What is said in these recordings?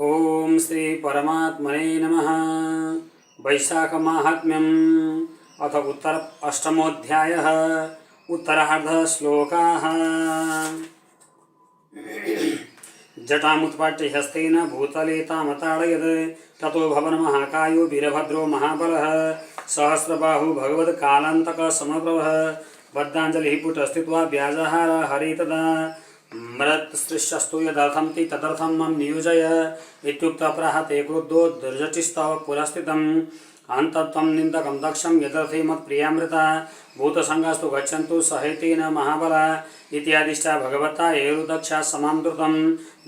ओम श्री परमात्मने नमः। वैशाख माहात्म्यम अथ उत्तर अष्टमोऽध्यायः उत्तरार्ध श्लोकाः। जटामुत्पाट्य हस्तेन भूतले तामताडयत् ततो भवनमहाकायो वीरभद्रो महाबलः सहस्रबाहु भगवत्कालान्तकः समप्रभः बद्धाञ्जलिः पुटस्थित्वा व्याजहार हरे तदा मृत्सृष्टस्तु यदर्थं ति तदर्थं मम नियोजय इत्युक्त्वा प्राह ते क्रुद्धो दुर्जटिस्तव पुरस्थितम् अन्तत्वं निन्दकं दक्षं यदर्थे मत्प्रियामृता भूतसङ्गास्तु गच्छन्तु सहेतेन महाबला इत्यादिष्टा भगवता एरुदक्षा समां द्रुतं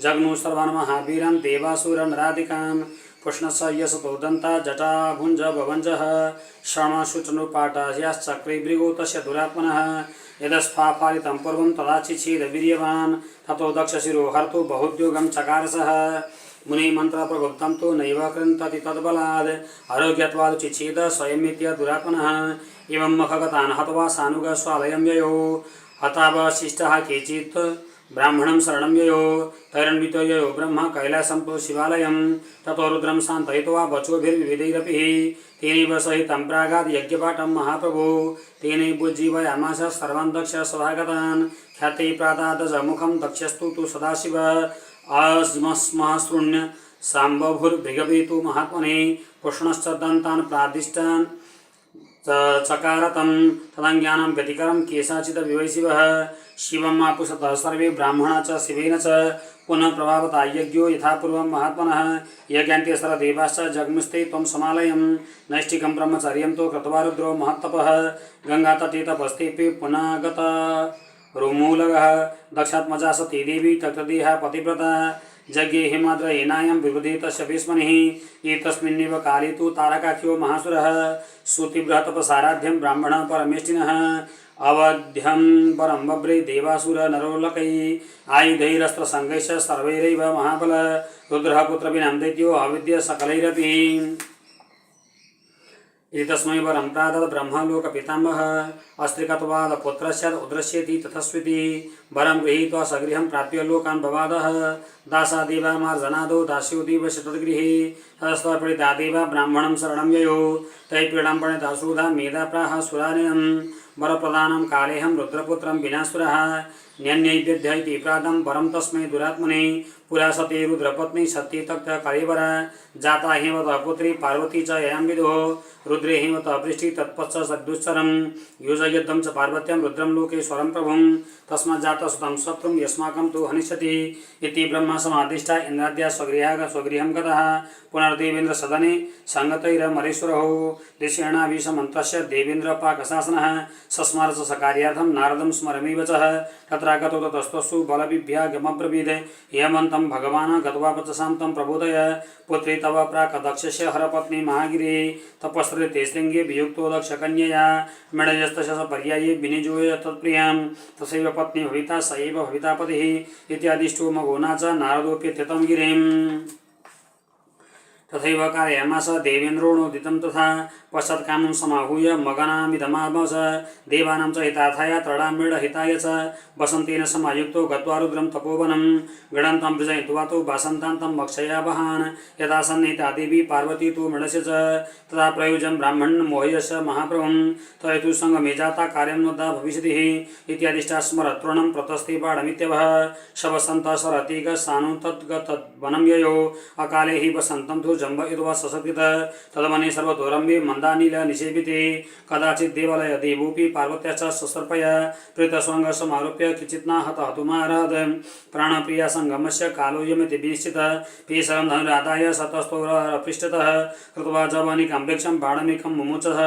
जग्नु सर्वान् महावीरं देवासुरनराधिकान् पुष्णस्य यशतो दन्ता जटाभुञ्ज भवञ्जः श्रमशुचनुपाटायाश्चक्रे भृगो तस्य दुरात्मनः यदस्फाफालितं पूर्वं तदाचिच्छेदवीर्यवान् ततो दक्षशिरो हर्तु बहुद्योगं चकारसः मुनिमन्त्रप्रभुक्तं तु नैव कृन्तति तद्बलाद् आरोग्यत्वात् चिच्छेद स्वयमित्य दुरात्मनः एवं मखगतान् हत्वा सानुगस्वालयं ययो हतावशिष्टाः केचित् ब्राह्मणं शरणं ययो तैरन्वितो ययो ब्रह्म कैलासं तु शिवालयं ततो रुद्रं शान्तयित्वा वचोभिर्विविधैरपि तेनैव सहितं प्रागाद् यज्ञपाठं महाप्रभो तेनैवोज्जीवयामास सर्वान् दक्ष सभागतान् ख्याते प्रादादजमुखं दक्षस्तु तु सदाशिव अस्मस्मः शृण्य साम्बभुर्भृगवेतु महात्मने पुष्णश्च दन्तान् प्रादिष्टान् चकारतं तदज्ञानं व्यतिकरं केशाचित् विवैशिवः शिवम् आपुषतः सर्वे ब्राह्मणा च शिवेन च पुनः प्रभावता यज्ञो यथा पूर्वं महात्मनः यज्ञान्ते सर्वदेवाश्च जग्मुस्ते त्वं समालयं नैष्टिकं ब्रह्मचर्यं तु कृत्वा रुद्रो महत्तपः गङ्गातटे तपस्तेऽपि पुनः गतरुमूलगः दक्षात्मजा सती देवी तत्रदेहा पतिव्रता जज्ञे हिमाद्रयेनायं विबुधेतस्य भीष्मनिः एतस्मिन्नेव काले तु तारकाख्यो महासुरः श्रुतिबृहत्तपसाराध्यं ब्राह्मणः परमेष्टिनः अवध्यं परं बभ्रे देवासुर नरोलकैः आयुधैरस्त्रसङ्गैश्च सर्वैरेव महाबल रुद्रः पुत्रविनां दैत्यो अविद्य सकलैरपि इति तस्मै वरं प्रादद ब्रह्मलोकपितामहः अस्त्रिकत्वादपुत्रस्य उद्रश्येति तथस्विति वरं गृहीत्वा सगृहं प्राप्य लोकान् बवादः दासादेवा मार्जनादो दास्यो दिवशतद्गृहे ततस्त्वपीडिता देवा ब्राह्मणं शरणं ययो तैः पीडां पणितासुधा मेधा प्राह सुरानिनं वरप्रदानं कालेऽहं रुद्रपुत्रं विनासुरः न्यन्यैवेद्य इति प्रादं वरं तस्मै दुरात्मने पुरा सती रुद्रपत्नी सती तक्त कलेवरा जाता हेमतः पुत्री पार्वती च ययां विदुः रुद्रे हेमतः पृष्ठी तत्पश्च सद्दुश्चरं योजयद्धं च पार्वत्यां रुद्रं लोकेश्वरं प्रभुं तस्माज्जातः सुतं शत्रुं यस्माकं तु हनिष्यति इति ब्रह्म समादिष्टा इन्द्राद्या स्वगृहं गतः पुनर्देवेन्द्र सदने संगतैरमरेश्वरौ ऋषीणाभिषमन्तस्य देवेन्द्रपाकशासनः सस्मार च सकार्यार्थं नारदं स्मरमेव च तत्रागतो ततस्तस्सु बलविभ्यागमब्रवीद हेमन्तं भगवान् गत्वा वचसां तं प्रबोधय पुत्री तव प्राक् दक्षस्य हरपत्नी महागिरे तपस्कृते शृङ्गे वियुक्तो दक्षकन्यया मृडयस्तस्य पर्याये विनिजोय तत्प्रियां तथैव पत्नी भविता स एव भविता पतिः इत्यादिष्टो मघोना च नारदोऽप्यत्यतं गिरिम् तथैव कारयामास देवेन्द्रोणोदितं तथा पश्चात्कामं समाहूय मगनामिदमामस देवानां च हितार्थाय तृणामृडहिताय च वसन्तेन समायुक्तो गत्वा रुद्रं तपोवनं गणन्तं वृजयित्वा तु वासन्तान्तं मक्षयावहान् यदा सन्निहिता देवी पार्वती तु मृडस्य च तदा प्रयोजं ब्राह्मणं मोहयस्य महाप्रभुं तयतु सङ्गमे जाता कार्यं नोद्धा भविष्यतिः इत्यादिष्टा स्मरतृणं प्रतस्ते बाणमित्यवः शवसन्तः सरतीक सानु तद्गतवनं ययो अकाले हि वसन्तं तु जम्बयित्वा ससकृत तदवने सर्वतोरम्बे मन्दानील निषेविते कदाचित् देवालय देवोऽपि पार्वत्याश्च ससर्पया प्रेतस्वङ्गसमारोप्य किञ्चित् हतुमारहद् प्राणप्रिया सङ्गमस्य कालोऽयमिति विनिश्चितः पेशरं धनुरादाय सतस्तोरपृष्ठतः कृत्वा जवनिकां वृक्षं बाणमेकं मुमुचः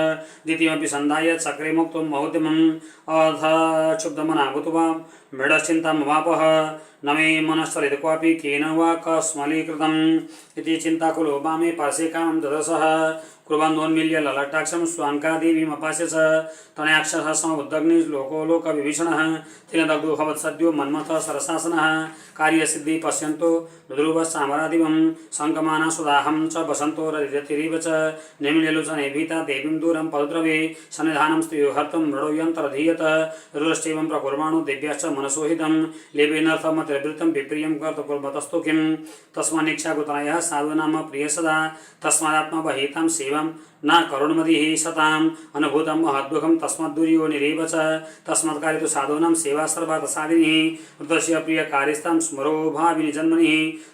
द्वितीयमपि सन्धाय चक्रे मुक्तुं महोद्यमम् अथ क्षुब्धमना भूत्वा मृडश्चिन्तामवापः न मे मनश्चलित क्वापि केन वा कस्मलीकृतम् इति चिन्ताकुलो वामे पार्श्वे कामं ददसः कुर्वन्नोन्मील्य ललाटाक्षं स्वाङ्कादेवीमपास्य च तनयाक्षसः समुद्दग्नि लोको विभीषणः तेन दग्धो भवत् सद्यो मन्मथः सरशासनः कार्यसिद्धि पश्यन्तो दुद्रुवश्चामरादिवं शङ्कमाना सुदाहं च वसन्तो रतिरिव च निमिलेलोचने भीता देवीं दूरं पदद्रवे सन्निधानं स्त्रियोहर्तं मृडो यन्तरधीयत रुरश्चैवं प्रकुर्वाणो देव्याश्च मनसोहितं लेवेनर्थमतिर्वृत्तं विप्रियं कर्तकुर्वतस्तु किं तस्मान्निक्षाकुतनयः साधूनाम प्रिय सदा तस्मादात्मवहितां सेवां न करुणमदिः सताम् अनुभूतं महद्दुःखं तस्मद्दुर्यो निरेव च तस्मत्कार्यतु साधूनां सेवा सर्वार्थसाधिनीः वृद्धस्य प्रियकार्यस्तां स्मरो भाविनि जन्मनिः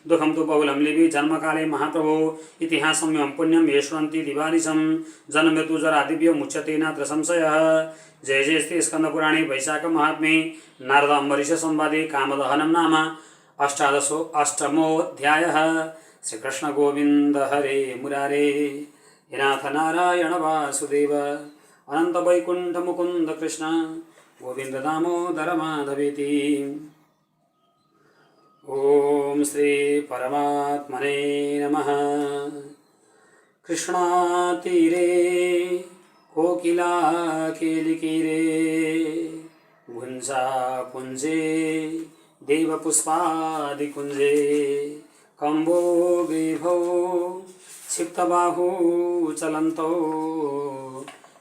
दुःखं तु बहुलं लिपि जन्मकाले महाप्रभो इतिहासं पुण्यं येष्वन्ति दिवानिशं जन्ममृत्युजरादिभ्यो मुच्यते नात्र संशयः। जय जय श्री स्कंदपुराणे वैशाख महात्म्ये नारद अम्बरीश संवादे कामदहनं नाम अष्टमोऽध्यायः। श्रीकृष्ण गोविंद हरे मुरारे हे नाथ नारायण वासुदेव अनंत वैकुंठ मुकुंद कृष्ण गोविंद दामोदर माधवेति। ओम श्री परमात्मने नमः। कृष्णा तीरे कोकिला केलिकीरे गुंजा पुंजे देवपुष्पादिकुंजे कम्बोगेभौ क्षिप्तबाहू चलन्तौ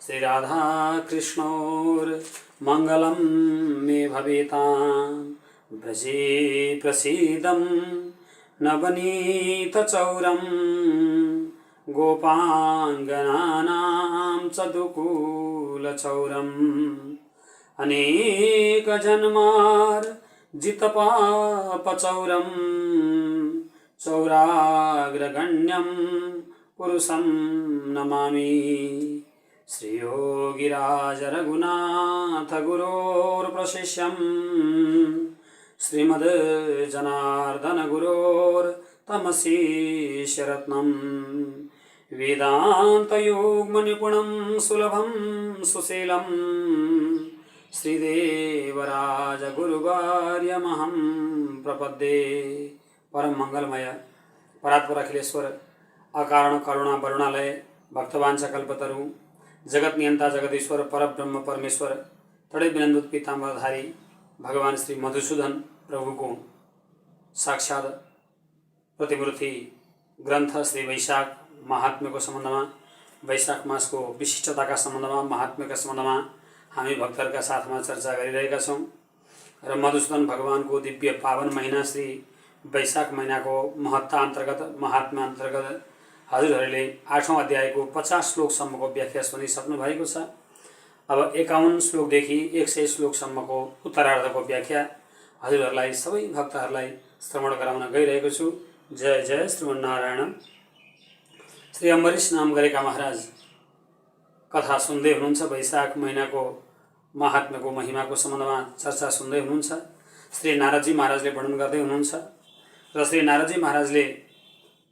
श्रीराधा कृष्णोर्मङ्गलं मे भवेतां व्रजे प्रसीदं नवनीतचौरं गोपाङ्गनानां चतुकूलचौरम् अनेकजन्मार्जितपापचौरं चौराग्रगण्यं पुरुषं नमामि। श्रीयोगिराजरघुनाथ गुरोर्प्रशिष्यं श्रीमद्जनार्दन गुरोर्तमशीशरत्नं वेदान्तयोगमनिपुणं सुलभं सुशीलं श्रीदेवराज गुरुवार्यमहं प्रपद्ये। परम मंगलमय परात्पर अखिलेश्वर अकारण करुणा वरुणालय भक्तवांश कल्पतरु जगत नियंता जगदीश्वर परब्रह्म परमेश्वर तड़े बिनंदुत पीतांबरधारी भगवान श्री मधुसूदन प्रभु को साक्षात प्रतिमूर्ति ग्रंथ श्री वैशाख महात्म्य को संबंध में वैशाख मास को विशिष्टता का संबंध में महात्म्य का संबंध में हामी भक्तहरूका साथमा चर्चा गरिरहेका छौं र मधुसूदन भगवान को दिव्य पावन महीना श्री वैशाख महीना को महत्ता अंतर्गत महात्म्य अंतर्गत हजुरहरूले 8औं अध्यायको 50 श्लोकसम्मको व्याख्या सुनिसक्नु भएको छ। अब 51 श्लोकदेखि 100 श्लोकसम्मको उत्तरार्धको व्याख्या हजुरहरूलाई सबै भक्तहरूलाई श्रवण गराउन गइरहेको छु। जय जय श्रीमन्नारायण। श्री अम्बरीश नाम गरेका महाराज कथा सुन्दै हुनुहुन्छ। वैशाख महीनाको महात्म्यको महिमाको सम्बन्धमा चर्चा सुन्दै हुनुहुन्छ। श्री नारदजी महाराजले वर्णन गर्दै हुनुहुन्छ र श्री नारदजी महाराजले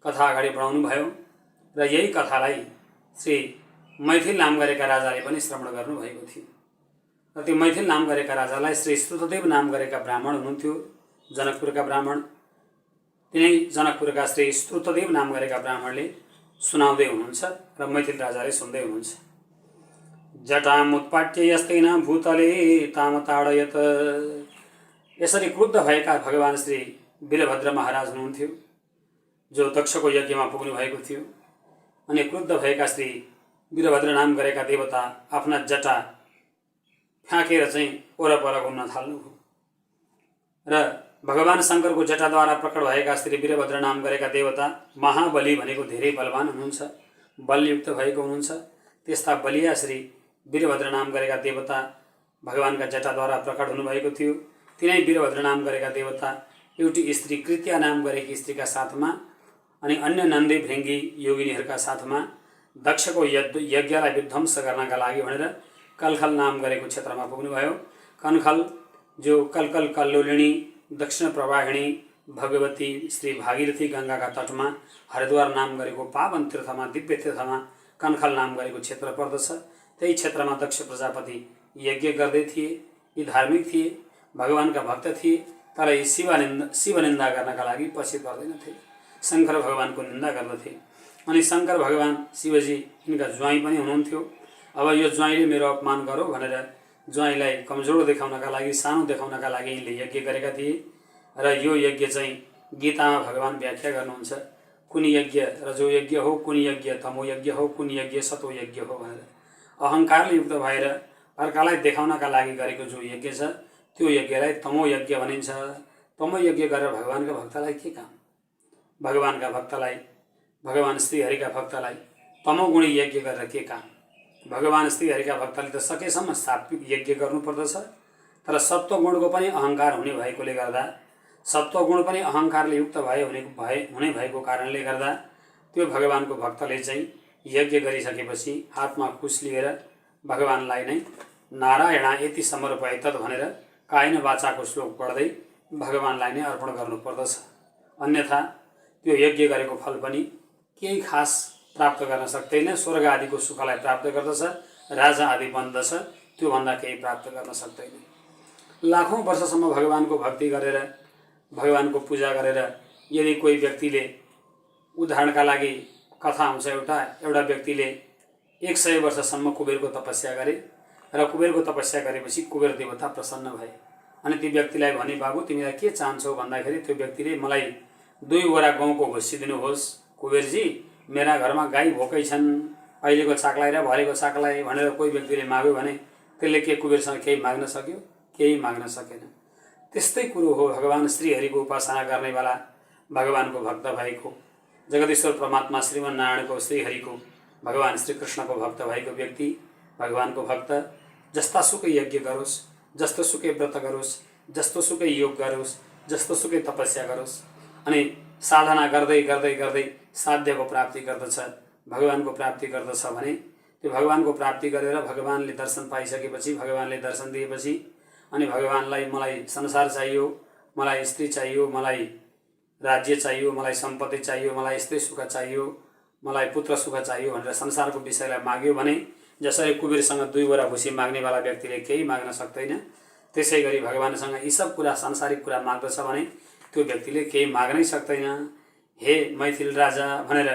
कथा अगाडि बढाउनु भयो र यही कथालाई श्री मैथिल नाम गरेका राजाले पनि श्रवण गर्नुभएको थियो र त्यो मैथिल नाम गरेका राजालाई श्री श्रुतदेव नाम गरेका ब्राह्मण हुनुहुन्थ्यो, जनकपुरका ब्राह्मण। तिनै जनकपुरका श्री श्रुतदेव नाम गरेका ब्राह्मणले सुनाउँदै हुनुहुन्छ र मैथिल राजाले सुन्दै हुनुहुन्छ। जटामुत्पाट्य यस्तेन भूतले तामताडयत। यसरी क्रुद्ध भएका भगवान श्री वीरभद्र महाराज हुनुहुन्थ्यो जो दक्षको यज्ञमा पुग्नु भएको थियो। अनि क्रुद्ध भएका श्री वीरभद्र नाम गरेका देवता आफ्ना जटा फ्याँकेर चाहिँ वरपर घुम्न थाल्नुभयो र भगवान शंकरको जटाद्वारा प्रकट भएका श्री वीरभद्र नाम गरेका देवता महाबली भनेको धेरै बलवान हुनुहुन्छ, बलयुक्त भएको हुनुहुन्छ। त्यस्ता बलिया श्री वीरभद्र नाम गरेका देवता भगवानका जटाद्वारा प्रकट हुनुभएको थियो। तिनै वीरभद्र नाम गरेका देवता एउटी स्त्री कृत्या नाम गरेकी स्त्रीका साथमा अनि अन्य नन्दी भृङ्गी योगिनीहरूका साथमा दक्षको यज्ञलाई विध्वंस गर्नका लागि भनेर कलखल नाम गरेको क्षेत्रमा पुग्नुभयो। कनखल जो कलकल कल्लोलिनी दक्षिण प्रवाहिणी भगवती श्री भागीरथी गंगाका तटमा हरिद्वार नाम गरेको पावन तीर्थमा दिव्य तीर्थमा कनखल नाम गरेको क्षेत्र पर्दछ। त्यही क्षेत्रमा दक्ष प्रजापति यज्ञ गर्दै थिए। यी धार्मिक थिए, भगवानका भक्त थिए, तर यी शिव निन्दा गर्नका लागि पछि पर्दैनथे, शंकर भगवानको निन्दा गर्दथे। अनि शङ्कर भगवान शिवजी यिनका ज्वाइँ पनि हुनुहुन्थ्यो। अब यो ज्वाइँले मेरो अपमान गरो भनेर ज्वाइँलाई कमजोर देखाउनका लागि, सानो देखाउनका लागि यिनले यज्ञ गरेका थिए। र यो यज्ञ चाहिँ गीतामा भगवान व्याख्या गर्नुहुन्छ, कुन यज्ञ रजोयज्ञ हो, कुन यज्ञ तमोयज्ञ हो, कुन यज्ञ सतोयज्ञ हो भनेर। अहङ्कारले युक्त भएर अर्कालाई देखाउनका लागि गरेको जो यज्ञ छ त्यो यज्ञलाई तमोयज्ञ भनिन्छ। तमोयज्ञ गरेर भगवानका भक्तलाई के काम? भगवानका भक्तलाई, भगवान श्रीहरिका भक्तलाई तमोगुणी यज्ञ गरेर के काम? भगवान श्रीहरिका भक्तले त सकेसम्म सात्विक यज्ञ गर्नुपर्दछ। तर सत्वगुणको पनि अहङ्कार हुने भएकोले गर्दा, सत्वगुण पनि अहङ्कारले युक्त हुने भएको कारणले गर्दा त्यो भगवानको भक्तले चाहिँ यज्ञ गरिसकेपछि हातमा कुश लिएर भगवानलाई नै नारायण यति समर्पयत भनेर कायन वाचाको श्लोक पढ्दै भगवानलाई नै अर्पण गर्नुपर्दछ। अन्यथा त्यो यज्ञ गरेको फल पनि केही खास प्राप्त गर्न सक्दैन। स्वर्ग आदिको सुखलाई प्राप्त गर्दछ, राजा आदि बन्दछ, त्योभन्दा केही प्राप्त गर्न सक्दैन। लाखौं वर्षसम्म भगवानको भक्ति गरेर, भगवानको पूजा गरेर यदि कोही व्यक्तिले, उदाहरणका लागि कथा हुन्छ, एउटा व्यक्तिले 100 वर्षसम्म कुबेरको तपस्या गरे र कुबेरको तपस्या गरेपछि कुबेर देवता प्रसन्न भए। अनि ती व्यक्तिलाई भने, बाबु तिमीलाई के चाहन्छौ भन्दाखेरि त्यो व्यक्तिले मलाई 2 वरा गहुँको भुसी दिनुहोस् कुबेरजी, मेरा घरमा गाई भोकै छन्, अहिलेको चाक्लाई र भरेको चाक्लाई भनेर कोही व्यक्तिले माग्यो भने त्यसले के कुबेरसँग केही माग्न सक्यो? केही माग्न सकेन। त्यस्तै कुरो हो भगवान श्रीहरिको उपासना गर्नेवाला, भगवानको भक्त भएको, जगदीश्वर परमात्मा श्रीमन्नारायणको, श्रीहरिको, भगवान श्रीकृष्णको भक्त भएको व्यक्ति, भगवानको भक्त जस्तासुकै यज्ञ गरोस्, जस्तोसुकै व्रत गरोस्, जस्तोसुकै योग गरोस्, जस्तोसुकै तपस्या गरोस्, अनि साधना गर्दै गर्दै गर्दै साध्यको प्राप्ति गर्दछ, भगवानको प्राप्ति गर्दछ भने त्यो भगवानको प्राप्ति गरेर भगवानले दर्शन पाइसकेपछि, भगवानले दर्शन दिएपछि अनि भगवानलाई मलाई संसार चाहियो, मलाई स्त्री चाहियो, मलाई राज्य चाहियो, मलाई सम्पत्ति चाहियो, मलाई स्त्री सुख चाहियो, मलाई पुत्र सुख चाहियो भनेर संसारको विषयलाई माग्यो भने जसरी कुबेरसँग 2 वरा भुसी माग्नेवाला व्यक्तिले केही माग्न सक्दैन, त्यसै गरी भगवानसँग यी सब कुरा, सांसारिक कुरा माग्दछ भने त्यो व्यक्तिले केही माग्नै सक्दैन। हे मैथिल राजा भनेर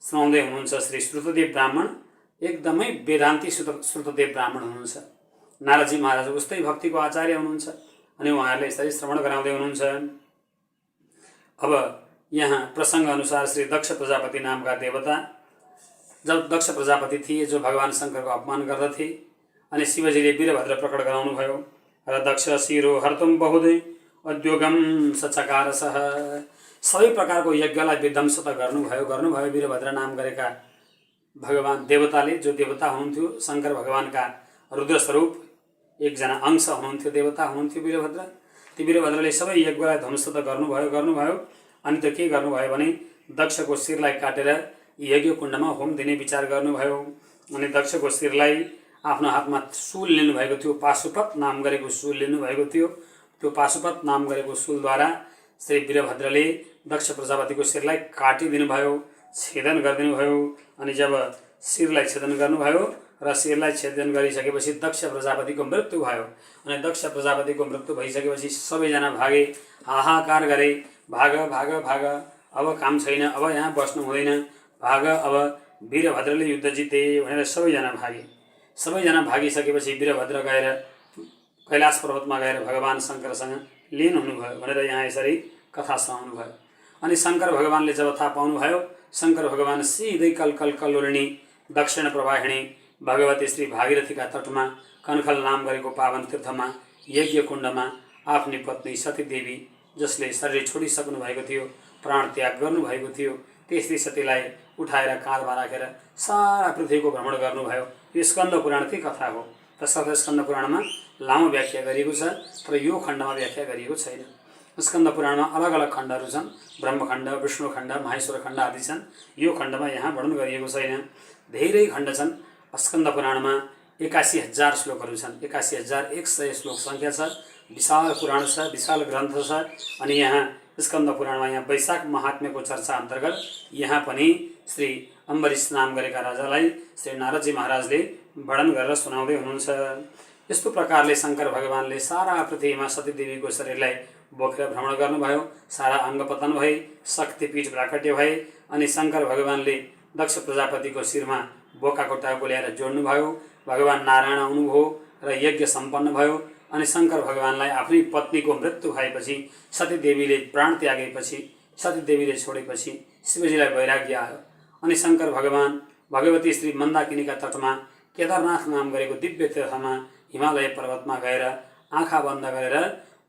सुनाउँदै हुनुहुन्छ श्री श्रुतदेव ब्राह्मण, एकदमै वेदान्ती श्रुतदेव ब्राह्मण हुनुहुन्छ। नारदजी महाराज उस्तै भक्तिको आचार्य हुनुहुन्छ अनि उहाँहरूले यसरी श्रवण गराउँदै हुनुहुन्छ। अब यहाँ प्रसङ्ग अनुसार श्री दक्ष प्रजापति नामका देवता, जब दक्ष प्रजापति थिए जो भगवान शङ्करको अपमान गर्दथे, अनि शिवजीले वीरभद्र प्रकट गराउनु भयो र दक्ष शिरो हर्तुम बहुदै उद्योगम सचकारसह, सबै प्रकारको यज्ञलाई विध्वंस त गर्नुभयो वीरभद्र नाम गरेका भगवान देवताले, जो देवता हुनुहुन्थ्यो, शङ्कर भगवानका रुद्र स्वरूप एकजना अंश हुनुहुन्थ्यो, देवता हुनुहुन्थ्यो वीरभद्र। ती वीरभद्रले सबै यज्ञलाई ध्वंस त गर्नुभयो अनि त के गर्नुभयो भने दक्षको शिरलाई काटेर यज्ञ कुण्डमा होम दिने विचार गर्नुभयो। अनि दक्षको शिरलाई आफ्नो हातमा शूल लिनुभएको थियो, पाशुपत नाम गरेको शूल लिनुभएको थियो। त्यो पाशुपत नाम गरेको शूलद्वारा श्री वीरभद्रले दक्ष प्रजापतिको शिरलाई काटिदिनुभयो, छेदन गरिदिनुभयो। अनि जब शिरलाई छेदन गर्नुभयो र शिरलाई छेदन गरिसकेपछि दक्ष प्रजापतिको मृत्यु भयो। अनि दक्ष प्रजापतिको मृत्यु भइसकेपछि सबैजना भागे, हाहाकार गरे, भाग भाग भाग, अब काम छैन, अब यहाँ बस्नु हुँदैन, भाग, अब वीरभद्रले युद्ध जिते भनेर सबैजना भागे। सबैजना भागिसकेपछि वीरभद्र गएर कैलाश पर्वतमा गएर भगवान शङ्करसँग लीन हुनुभयो भनेर यहाँ यसरी कथा सुनाउनुभयो। अनि शङ्कर भगवानले जब थाहा पाउनुभयो, शङ्कर भगवान सिधै कलकल कल्लोलिनी दक्षिण प्रवाहिणी भगवती श्री भागीरथीका तटमा कनखल नाम गरेको पावन तीर्थमा यज्ञ कुण्डमा आफ्नी पत्नी सतीदेवी, जसले शरीर छोडिसक्नु भएको थियो, प्राण त्याग गर्नुभएको थियो, त्यसरी सतीलाई उठाएर काँधमा राखेर सारा पृथ्वीको भ्रमण गर्नुभयो। यो स्कन्द पुराणकै कथा हो। तसर्थ स्कन्द पुराणमा लामो व्याख्या गरिएको छ, तर यो खण्डमा व्याख्या गरिएको छैन। स्कन्द पुराणमा अलग अलग खण्डहरू छन्, ब्रह्मखण्ड, विष्णुखण्ड, माहेश्वर खण्ड आदि छन्। यो खण्डमा यहाँ वर्णन गरिएको छैन। धेरै खण्ड छन्। स्कन्द पुराणमा 81,000 श्लोकहरू छन्, 81,100 श्लोक सङ्ख्या छ। विशाल पुराण छ, विशाल ग्रन्थ छ। अनि यहाँ स्कन्द पुराणमा यहाँ वैशाख महात्म्यको चर्चा अन्तर्गत यहाँ पनि श्री अम्बरीश नाम गरेका राजालाई श्री नारदजी महाराजले वर्णन गरेर सुनाउँदै हुनुहुन्छ। यस्तो प्रकारले शङ्कर भगवानले सारा पृथ्वीमा सतीदेवीको शरीरलाई बोकेर भ्रमण गर्नुभयो। सारा अङ्ग पतन भए, शक्तिपीठ प्राकट्य भए। अनि शङ्कर भगवानले दक्ष प्रजापतिको शिरमा बोकाको टाउको ल्याएर जोड्नुभयो। भगवान नारायण आउनुभयो र यज्ञ सम्पन्न भयो। अनि शङ्कर भगवानलाई आफ्नै पत्नीको मृत्यु भएपछि, सतीदेवीले प्राण त्यागेपछि, सतीदेवीले छोडेपछि शिवजीलाई वैराग्य आयो। अनि शङ्कर भगवान भगवती श्री मन्दाकिनीका तटमा केदारनाथ नाम गरेको दिव्य तीर्थमा हिमालय पर्वतमा गएर आँखा बन्द गरेर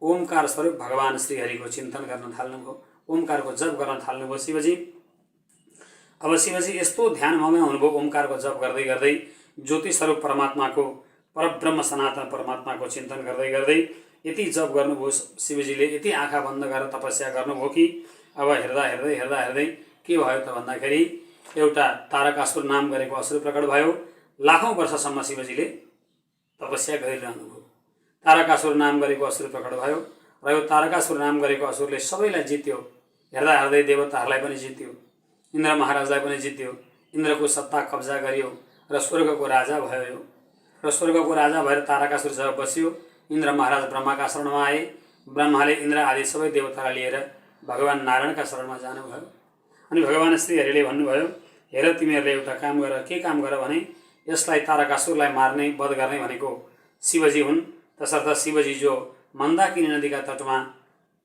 ओमकार स्वरूप भगवान श्रीहरिको चिन्तन गर्न थाल्नुभयो। ओमकारको जप गर्न थाल्नुभयो शिवजी। अब शिवजी यस्तो ध्यानमग्न हुनुभयो ओमकारको जप गर्दै गर्दै, ज्योति स्वरूप परमात्माको, परब्रह्म सनातन परमात्माको चिन्तन गर्दै गर्दै यति जप गर्नुभयो शिवजीले, यति आँखा बन्द गरेर तपस्या गर्नुभयो कि अब हेर्दा हेर्दै हेर्दा हेर्दै के भयो त भन्दाखेरि एउटा तारकासुर नाम गरेको असुर प्रकट भयो। लाखौं वर्षसम्म शिवजीले तपस्या गरिरहनुभयो। तारकासुर नाम गरेको असुर प्रकट भयो र यो तारकासुर नाम गरेको असुरले सबैलाई जित्यो। हेर्दा हेर्दै देवताहरूलाई पनि जित्यो, इन्द्र महाराजलाई पनि जित्यो। इन्द्रको सत्ता कब्जा गरियो र स्वर्गको राजा भयो। र स्वर्गको राजा भएर तारकासुर जब बस्यो, इन्द्र महाराज ब्रह्माका शरणमा आए। ब्रह्माले इन्द्र आदि सबै देवतालाई लिएर भगवान नारायणका शरणमा जानुभयो। अनि भगवान श्रीहरिले भन्नुभयो, हेर तिमीहरूले एउटा काम गर। के काम गर भने यसलाई तारकासुरलाई मार्ने, वध गर्ने भनेको शिवजी हुन्। तसर्थ शिवजी जो मन्दाकिनी नदीका तटमा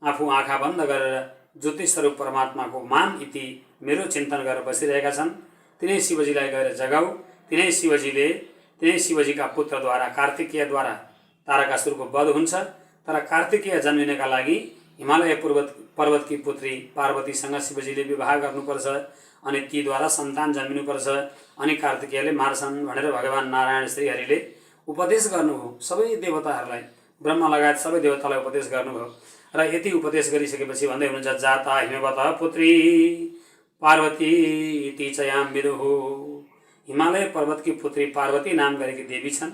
आफू आँखा बन्द गरेर ज्योति स्वरूप परमात्माको मान इति मेरो चिन्तन गरेर बसिरहेका छन्, तिनै शिवजीलाई गएर जगाऊ। तिनै शिवजीका पुत्रद्वारा, कार्तिकेयद्वारा तारकासुरको वध हुन्छ। तर कार्तिकेय जन्मिनका लागि हिमालय पर्वतकी पुत्री पार्वतीसँग शिवजीले विवाह गर्नुपर्छ अनि तीद्वारा सन्तान जन्मिनुपर्छ, अनि कार्तिकेयले मार्छन् भनेर भगवान नारायण श्रीहरिले उपदेश गर्नुभयो सबै देवताहरूलाई। ब्रह्मा लगायत सबै देवतालाई उपदेश गर्नुभयो। र यति उपदेश गरिसकेपछि भन्दै हुनुहुन्छ, जाता हिमवतः पुत्री पार्वती इति चयाम विदुः। हिमालय पर्वतकी पुत्री पार्वती नाम गरेकी देवी छन्।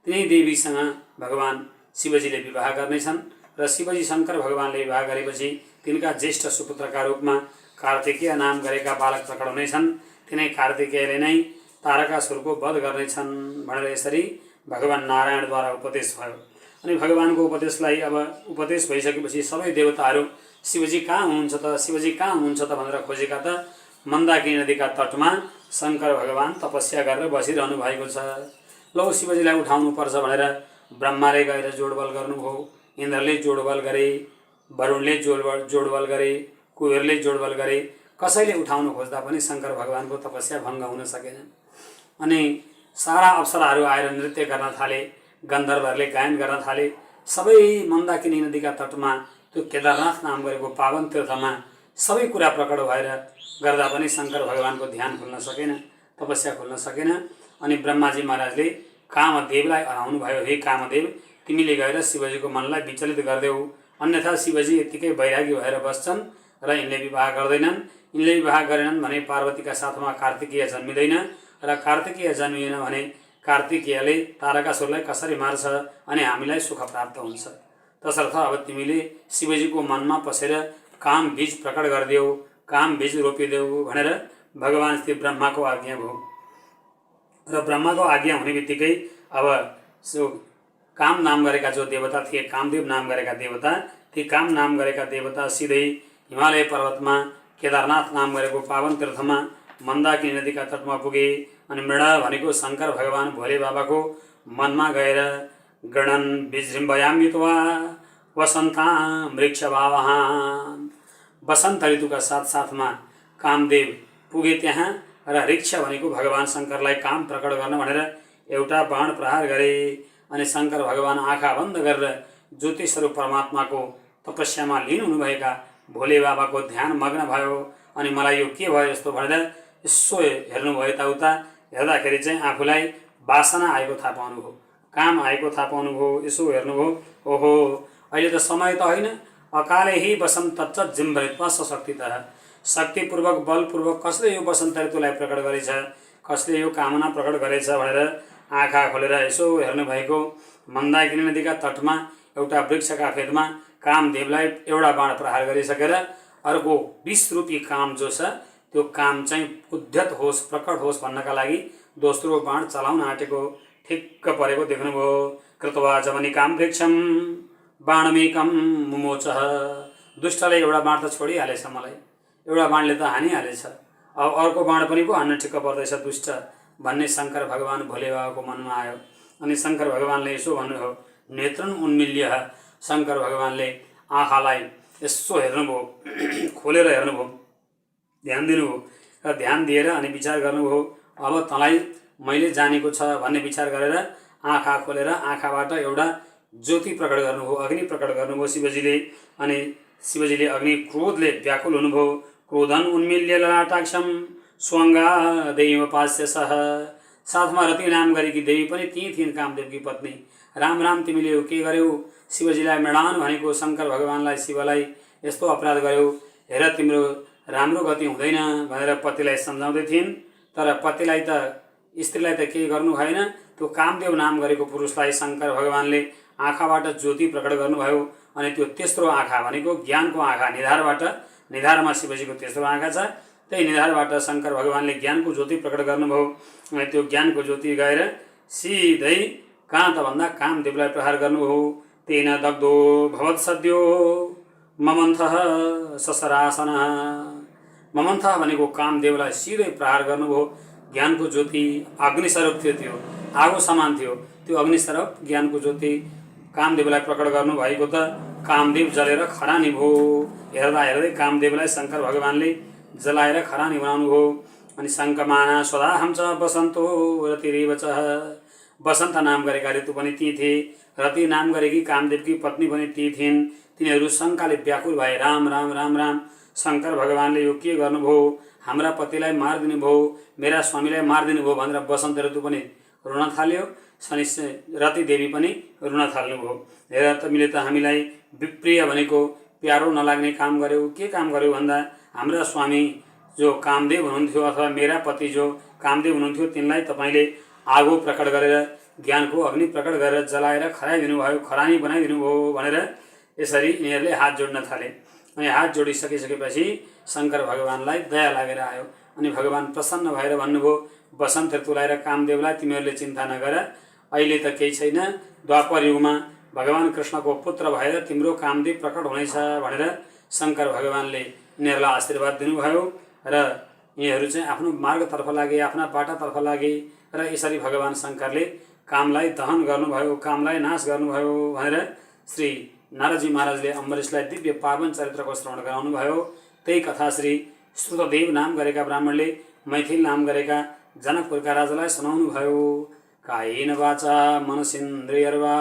तिनै देवीसँग भगवान शिवजीले विवाह गर्नेछन् र शिवजी शङ्कर भगवानले विवाह गरेपछि तिनका ज्येष्ठ सुपुत्रका रूपमा कार्तिकेय नाम गरेका बालक प्रकट हुनेछन्। तिनै कार्तिकेयले नै तारकासुरको वध गर्नेछन् भनेर यसरी भगवान नारायणद्वारा उपदेश भयो। अनि भगवानको उपदेशलाई अब उपदेश भइसकेपछि सबै देवताहरू शिवजी कहाँ हुनुहुन्छ त, शिवजी कहाँ हुनुहुन्छ त भनेर खोजेका त मन्दाकिनी नदीका तटमा शङ्कर भगवान तपस्या गरेर बसिरहनु भएको छ। लौ शिवजीलाई उठाउनुपर्छ भनेर ब्रह्माले गएर जोडबल गर्नुभयो, इन्द्रले जोडबल गरे, वरुणले जोडबल गरे, कुबेरले जोडबल गरे। कसैले उठाउनु खोज्दा पनि शङ्कर भगवानको तपस्या भङ्ग हुन सकेन। अनि सारा अप्सराहरू आएर नृत्य गर्न थाले, गन्धर्वहरूले गायन गर्न थाले। सबै मन्दाकिनी नदीका तटमा त्यो केदारनाथ नाम गरेको पावन तीर्थमा सबै कुरा प्रकट भएर गर्दा पनि शङ्कर भगवानको ध्यान खुल्न सकेन, तपस्या खुल्न सकेन। अनि ब्रह्माजी महाराजले कामदेवलाई हराउनु भयो, हे कामदेव तिमीले गएर शिवजीको मनलाई विचलित गरिदेऊ, अन्यथा शिवजी यत्तिकै वैरागी भएर बस्छन् र यिनले विवाह गर्दैनन्। यिनले विवाह गरेनन् भने पार्वतीका साथमा कार्तिकेय जन्मिँदैन, र कार्तिकेय जन्मिएन भने कार्तिकेयले तारकासुरलाई कसरी मार्छ अनि हामीलाई सुख प्राप्त हुन्छ। तसर्थ अब तिमीले शिवजीको मनमा पसेर काम बीज प्रकट गरिदेऊ, काम बीज रोपिदेऊ भनेर भगवान श्री ब्रह्माको आज्ञा भयो। र ब्रह्माको आज्ञा हुने बित्तिकै अब सो काम नाम गरेका जो देवता थिए, कामदेव नाम गरेका देवता, ती काम नाम गरेका देवता सिधै हिमालय पर्वतमा केदारनाथ नाम गरेको पावन तीर्थमा मन्दाकिनी नदीका तटमा पुगे। अनि मृड भनेको शङ्कर भगवान भोले बाबाको मनमा गएर गणन विजृम्भयाम युत्वा वसन्तां वृक्षभावहान्, वसन्त ऋतुका साथसाथमा कामदेव पुगे त्यहाँ र ऋक्ष भनेको भगवान शङ्करलाई काम प्रकट गर्न भनेर एउटा बाण प्रहार गरे। अनि शङ्कर भगवान आँखा बन्द गरेर ज्योति स्वरूप परमात्माको तपस्यामा लीन हुनुभएका भोले बाबाको ध्यान मग्न भयो। अनि मलाई यो के भयो यस्तो भनेर यसो हेर्नुभयो, यताउता हेर्दाखेरि चाहिँ आफूलाई वासना आएको थाहा पाउनुभयो, काम आएको थाहा पाउनुभयो। यसो हेर्नुभयो, ओहो अहिले त समय त होइन, अकाले हि वसन्त तच्च जिम्भरित्वा सशक्तितः, शक्तिपूर्वक बलपूर्वक कसले यो वसन्त ऋतुलाई प्रकट गरेछ, कसले यो कामना प्रकट गरेछ भनेर आँखा खोलेर यसो हेर्नुभएको। मन्दाकिनी नदीका तटमा एउटा वृक्षका फेदमा कामदेवलाई एउटा बाण प्रहार गरिसकेर अर्को 20 रूपी काम जो छ त्यो काम चाहिँ उद्यत होस्, प्रकट होस् भन्नका लागि दोस्रो बाण चलाउन आँटेको ठिक्क परेको देख्नुभयो। कृत्वा जवनिकां वृक्षं बाणमेकं मुमोचः, दुष्टले एउटा बाण त छोडिहालेछ, मलाई एउटा बाणले त हानिहालेछ, अब अर्को बाण पनि पो हान्न ठिक्क पर्दैछ दुष्ट भन्ने शङ्कर भगवान भोले बाबाको मनमा आयो। अनि शङ्कर भगवानले यसो भन्नुभयो, नेत्रन उन्मिल्य। शङ्कर भगवानले आँखालाई यसो हेर्नुभयो, खोलेर हेर्नुभयो, ध्यान दिनुभयो र ध्यान दिएर अनि विचार गर्नुभयो, अब तँलाई मैले जानेको छ भन्ने विचार गरेर आँखा खोलेर आँखाबाट एउटा ज्योति प्रकट गर्नुभयो, अग्नि प्रकट गर्नुभयो शिवजीले। अनि शिवजीले अग्नि क्रोधले व्याकुल हुनुभयो। क्रोधन उन्मिल्य ललाटाक्षम स्वङ्गा देवोपास्य सह। साथमा रति नाम गरेकी देवी पनि ती थिइन्, कामदेवकी पत्नी। राम राम तिमीले यो के गर्यौ? शिवजीलाई मृडान भनेको शङ्कर भगवानलाई शिवलाई यस्तो अपराध गर्यौ, हेर तिम्रो राम्रो गति हुँदैन भनेर पतिलाई सम्झाउँदै थिइन्। तर पतिलाई त स्त्रीलाई त केही गर्नु भएन। त्यो कामदेव नाम गरेको पुरुषलाई शङ्कर भगवानले आँखाबाट ज्योति प्रकट गर्नुभयो। अनि त्यो तेस्रो आँखा भनेको ज्ञानको आँखा, निधारमा शिवजीको तेस्रो आँखा छ। त्यही निधारबाट शङ्कर भगवानले ज्ञानको ज्योति प्रकट गर्नुभयो। अनि त्यो ज्ञानको ज्योति गएर सिधै कहाँ त भन्दा कामदेवलाई प्रहार गर्नुभयो। तेन दग्धो भवत् सद्यो ममन्थः ससरासन। ममन्थः भनेको कामदेवलाई सिधै प्रहार गर्नुभयो। ज्ञानको ज्योति अग्निस्वरूप थियो, त्यो आगो समान थियो। त्यो अग्निस्वरूप ज्ञानको ज्योति कामदेवलाई प्रकट गर्नुभएको त कामदेव जलेर खरानी भयो। हेर्दा हेर्दै कामदेवलाई शङ्कर भगवानले जलाएर खरानी बनाउनु भयो। अनि शङ्कमाना स्वदाहं च बसन्तो रतिरेव च। बसन्त नाम गरेका ऋतु पनि ती थिए, रति नाम गरेकी कामदेवकी पत्नी पनि ती थिइन्। तिनीहरू शङ्काले व्याकुल भए, राम राम राम राम, शङ्कर भगवानले यो के गर्नुभयो? हाम्रा पतिलाई मारिदिनु भयो, मेरा स्वामीलाई मारिदिनु भयो भनेर बसन्त ऋतु पनि रुन थाल्यो। शनि रति देवी पनि रुन थाल्नुभयो। हेर तिमीले त हामीलाई विप्रिय भनेको प्यारो नलाग्ने काम गर्यौ। के काम गर्यौ भन्दा हाम्रा स्वामी जो कामदेव हुनुहुन्थ्यो अथवा मेरा पति जो कामदेव हुनुहुन्थ्यो तिनलाई तपाईँले आगो प्रकट गरेर ज्ञानको अग्नि प्रकट गरेर जलाएर खराइदिनु भयो, खरानी बनाइदिनु भयो भनेर यसरी यिनीहरूले हात जोड्न थाले। अनि हात जोडिसकेपछि शङ्कर भगवानलाई दया लागेर आयो। अनि भगवान प्रसन्न भएर भन्नुभयो, बसन्त ऋतुलाई र कामदेवलाई तिमीहरूले चिन्ता नगर, अहिले त केही छैन, द्वापर युगमा भगवान कृष्णको पुत्र भएर तिम्रो कामदेव प्रकट हुनेछ भनेर शङ्कर भगवानले यिनीहरूलाई आशीर्वाद दिनुभयो। र यिनीहरू चाहिँ आफ्नो मार्गतर्फ लागे, आफ्ना बाटातर्फ लागे। र यसरी भगवान शङ्करले कामलाई दहन गर्नुभयो, कामलाई नाश गर्नुभयो भनेर श्री नारदजी महाराजले अम्बरीशलाई दिव्य पावन चरित्रको श्रवण गराउनु भयो। त्यही कथा श्री श्रुतदेव नाम गरेका ब्राह्मणले मैथिल नाम गरेका जनकपुरका राजालाई सुनाउनु भयो। कायेन वाचा मनसेन्द्रियर्वा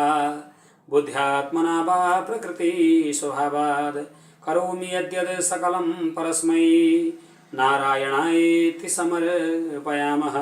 बुद्ध्यात्मना वा प्रकृति स्वभावात् करोमि यद्यत् सकलं परस्मै नारायणायेति समर्पयामः।